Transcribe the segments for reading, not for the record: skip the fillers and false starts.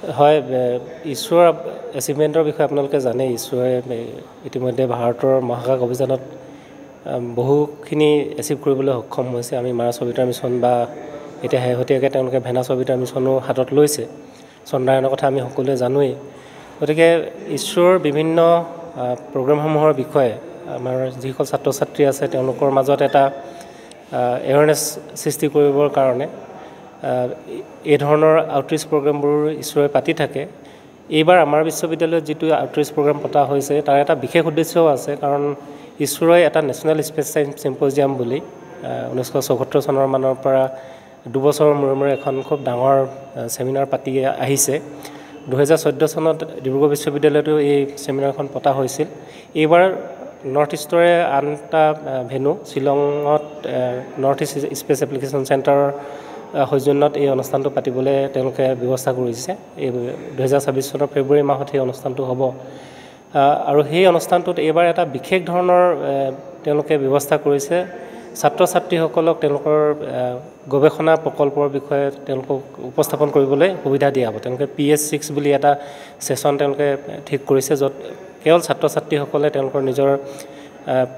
হয়, ইছৰোৰ এচিভমেণ্টৰ বিষয়ে আপোনালোকে জানে। ইছৰোৱে ইতিমধ্যে ভাৰতৰ মহাকাশ অভিযানত বহুখিনি এচিভ কৰিবলৈ সক্ষম হৈছে। আমি মাৰ্চ অৰ্বিটাৰ মিছন বা এতিয়া শেহতীয়াকৈ তেওঁলোকে ভেনাছ অৰ্বিটাৰ মিছনো হাতত লৈছে। চন্দ্ৰায়নৰ কথা আমি সকলোৱে জানোৱেই। গতিকে ইছৰোৰ বিভিন্ন প্ৰগ্ৰেমসমূহৰ বিষয়ে আমাৰ যিসকল ছাত্ৰ ছাত্ৰী আছে তেওঁলোকৰ মাজত এটা এৱাৰনেছ সৃষ্টি কৰিবৰ কাৰণে এই ধৰণৰ আউটৰিচ প্ৰগ্ৰেমবোৰ ইছৰোৱে পাতি থাকে। এইবাৰ আমাৰ বিশ্ববিদ্যালয়ত যিটো আউটৰিচ প্ৰগ্ৰেম পতা হৈছে তাৰ এটা বিশেষ উদ্দেশ্যও আছে, কাৰণ ইছৰোৱে এটা নেশ্যনেল স্পেচ ছায়েন্স চিম্পজিয়াম বুলি 1974 চনৰ মানৰ পৰা দুবছৰৰ মূৰে মূৰে এখন খুব ডাঙৰ ছেমিনাৰ পাতি আহিছে। 2014 চনত ডিব্ৰুগড় বিশ্ববিদ্যালয়তো এই ছেমিনাৰখন পতা হৈছিল। এইবাৰ নৰ্থ ইষ্টৰে আন এটা ভেনু শ্বিলঙত নৰ্থ ইষ্ট স্পেচ এপ্লিকেশ্যন চেণ্টাৰৰ সৌজন্যত এই অনুষ্ঠানটো পাতিবলৈ তেওঁলোকে ব্যৱস্থা কৰিছে। এই 2026 চনৰ ফেব্ৰুৱাৰী মাহত সেই অনুষ্ঠানটো হ'ব। আৰু সেই অনুষ্ঠানটোত এইবাৰ এটা বিশেষ ধৰণৰ তেওঁলোকে ব্যৱস্থা কৰিছে। ছাত্ৰ ছাত্ৰীসকলক তেওঁলোকৰ গৱেষণা প্ৰকল্পৰ বিষয়ে তেওঁলোকক উপস্থাপন কৰিবলৈ সুবিধা দিয়া হ'ব। তেওঁলোকে PS6 বুলি এটা ছেশ্যন তেওঁলোকে ঠিক কৰিছে, য'ত কেৱল ছাত্ৰ ছাত্ৰীসকলে তেওঁলোকৰ নিজৰ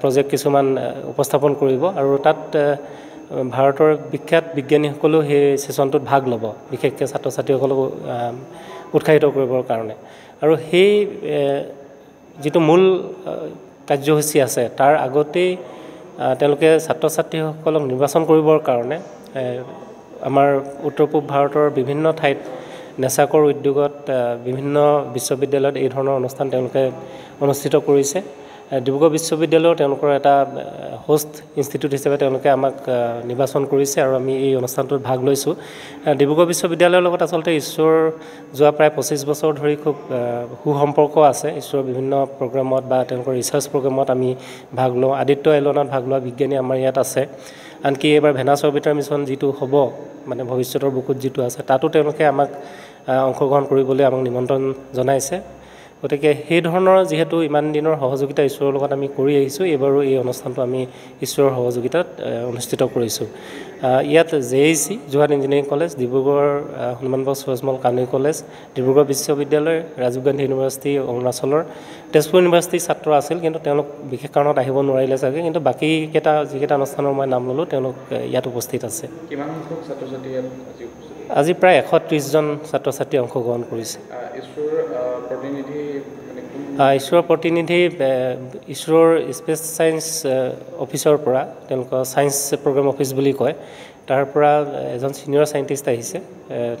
প্ৰজেক্ট কিছুমান উপস্থাপন কৰিব আৰু তাত ভাৰতৰ বিখ্যাত বিজ্ঞানীসকলেও সেই ছেশ্যনটোত ভাগ ল'ব, বিশেষকৈ ছাত্ৰ ছাত্ৰীসকলক উৎসাহিত কৰিবৰ কাৰণে। আৰু সেই যিটো মূল কাৰ্যসূচী আছে তাৰ আগতেই তেওঁলোকে ছাত্ৰ ছাত্ৰীসকলক নিৰ্বাচন কৰিবৰ কাৰণে আমাৰ উত্তৰ পূব ভাৰতৰ বিভিন্ন ঠাইত নেচাকৰ উদ্যোগত বিভিন্ন বিশ্ববিদ্যালয়ত এই ধৰণৰ অনুষ্ঠান তেওঁলোকে অনুষ্ঠিত কৰিছে। ডিব্ৰুগড় বিশ্ববিদ্যালয়ৰ তেওঁলোকৰ এটা হোষ্ট ইনষ্টিটিউট হিচাপে তেওঁলোকে আমাক নিৰ্বাচন কৰিছে আৰু আমি এই অনুষ্ঠানটোত ভাগ লৈছোঁ। ডিব্ৰুগড় বিশ্ববিদ্যালয়ৰ লগত আচলতে ইছৰোৰ যোৱা প্ৰায় 25 বছৰ ধৰি খুব সুসম্পৰ্ক আছে। ইছৰোৰ বিভিন্ন প্ৰগ্ৰেমত বা তেওঁলোকৰ ৰিচাৰ্চ প্ৰগ্ৰেমত আমি ভাগ লওঁ। আদিত্য এলনত ভাগ লোৱা বিজ্ঞানী আমাৰ ইয়াত আছে। আনকি এইবাৰ ভেনাছ অৰ্বিটাৰ মিছন যিটো হ'ব, মানে ভৱিষ্যতৰ বুকুত যিটো আছে, তাতো তেওঁলোকে আমাক অংশগ্ৰহণ কৰিবলৈ আমাক নিমন্ত্ৰণ জনাইছে। গতিকে সেই ধৰণৰ যিহেতু ইমান দিনৰ সহযোগিতা ইছৰোৰ লগত আমি কৰি আহিছোঁ, এইবাৰো এই অনুষ্ঠানটো আমি ইছৰোৰ সহযোগিতাত অনুষ্ঠিত কৰিছোঁ। ইয়াত JEC Jorhat engineering college, Dibrugarh Hanuman Baksh Surajmal Kanoi college, Dibrugarh বিশ্ববিদ্যালয়, ৰাজীৱ গান্ধী ইউনিভাৰ্চিটি অৰুণাচলৰ, তেজপুৰ ইউনিভাৰ্চিটিৰ ছাত্ৰ আছিল, কিন্তু তেওঁলোক বিশেষ কাৰণত আহিব নোৱাৰিলে চাগে। কিন্তু বাকীকেইটা যিকেইটা অনুষ্ঠানৰ মই নাম ল'লোঁ তেওঁলোক ইয়াত উপস্থিত আছে। কিমান সংখ্যক ছাত্ৰ ছাত্ৰী আজি প্ৰায় 130জন ছাত্ৰ ছাত্ৰী অংশগ্ৰহণ কৰিছে। ইছৰোৰ প্ৰতিনিধি ইছৰোৰ স্পেচ ছায়েন্স অফিচৰ পৰা, তেওঁলোকৰ ছায়েন্স প্ৰগ্ৰেম অফিচ বুলি কয়, তাৰ পৰা এজন ছিনিয়ৰ ছাইণ্টিষ্ট আহিছে।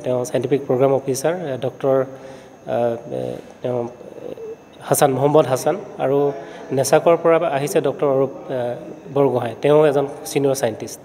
তেওঁ ছাইণ্টিফিক প্ৰগ্ৰেম অফিচাৰ ডক্টৰ তেওঁ মহম্মদ হাছান, আৰু নেচাকৰ পৰা আহিছে ডক্টৰ অৰূপ বৰগোহাঁই, তেওঁ এজন ছিনিয়ৰ ছাইণ্টিষ্ট।